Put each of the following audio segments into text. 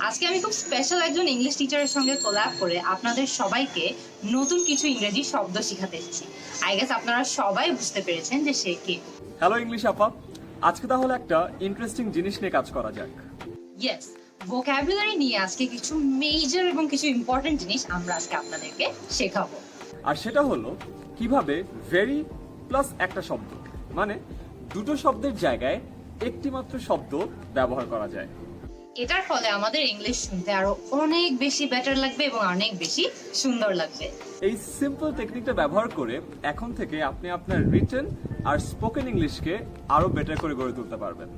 আজকে আমি খুব স্পেশাল একজন ইংলিশ টিচারের সঙ্গে কোল্যাব করে আপনাদের সবাইকে নতুন কিছু ইংরেজি শব্দ শেখাতে এসেছি। আই গেস আপনারা সবাই বুঝতে পেরেছেন যে সে কে। হ্যালো ইংলিশ আপা, আজকে তাহলে একটা ইন্টারেস্টিং জিনিস নিয়ে কাজ করা যাক। ইয়েস, ভোকাবুলারি নিয়ে আজকে কিছু মেজর এবং কিছু ইম্পর্টেন্ট জিনিস আমরা আজকে আপনাদেরকে শেখাবো। আর সেটা হলো কিভাবে ভেরি প্লাস একটা শব্দ মানে দুটো শব্দের জায়গায় একটি মাত্র শব্দ ব্যবহার করা যায়। এটার ফলে আমাদের ইংলিশ শুনতে আরো অনেক বেশি বেটার লাগবে এবং অনেক বেশি সুন্দর লাগবে। এই সিম্পল টেকনিকটা ব্যবহার করে এখন থেকে আপনি আপনার রিটেন আর স্পোকেন ইংলিশকে আরো বেটার করে গড়ে তুলতে পারবেন।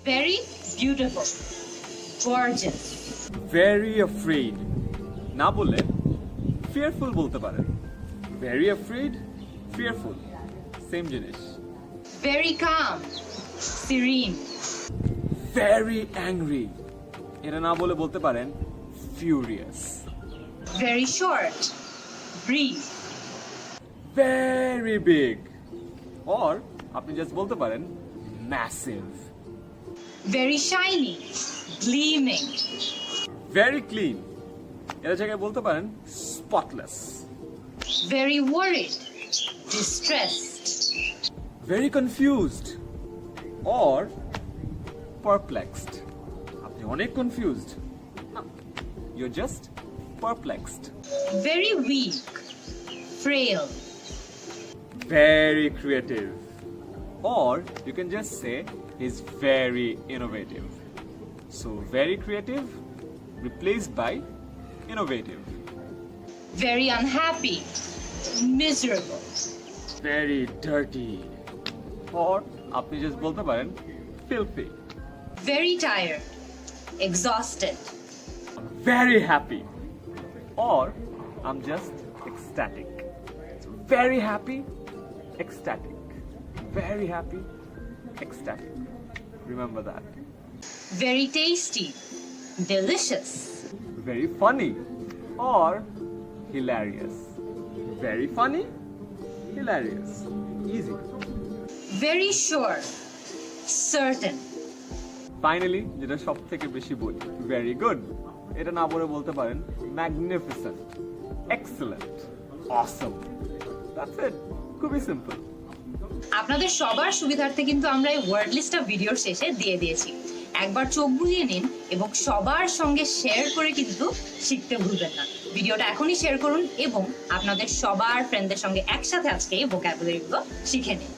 Very beautiful, gorgeous. Very afraid না বলে ফিয়ারফুল বলতে পারেন। ভেরি অ্যাফ্রেড, ফিয়ারফুল সেম জিনিস। Very calm, serene. Very angry এটা না বলে বলতে পারেন furious. Very short, brief. Very big or আপনি জাস্ট বলতে পারেন massive. Very shiny, gleaming. Very clean এর জায়গায় বলতে পারেন spotless. Very worried, distressed. Very confused or perplexed. আপনি অনেক কনফিউজড না, you are just perplexed. Very weak, frail. Very creative or you can just say he's very innovative. So very creative replaced by innovative. Very unhappy, miserable. Very dirty or আপনি just বলতে পারেন filthy. Very tired, exhausted. Very happy or I'm just ecstatic. So very happy, ecstatic. Very happy, ecstatic. Remember that. Very tasty, delicious. Very funny or hilarious. Very funny, hilarious. Easy. Very sure, certain. Finally, যেটা সব থেকে বেশি বলি, very good. এটা না বলে বলতে পারেন magnificent, excellent, awesome. That's it. খুবই সিম্পল। আপনাদের সবার সুবিধার্থে কিন্তু আমরা এই ওয়ার্ড লিস্টটা ভিডিওর শেষে দিয়ে দিয়েছি। একবার চোখ বুলিয়ে নিন এবং সবার সঙ্গে শেয়ার করে কিন্তু শিখতে ভুলবেন না। ভিডিওটা এখনই শেয়ার করুন এবং আপনাদের সবার ফ্রেন্ডদের সঙ্গে একসাথে আজকে এই ভোকাবুলারিগুলো শিখে নিন।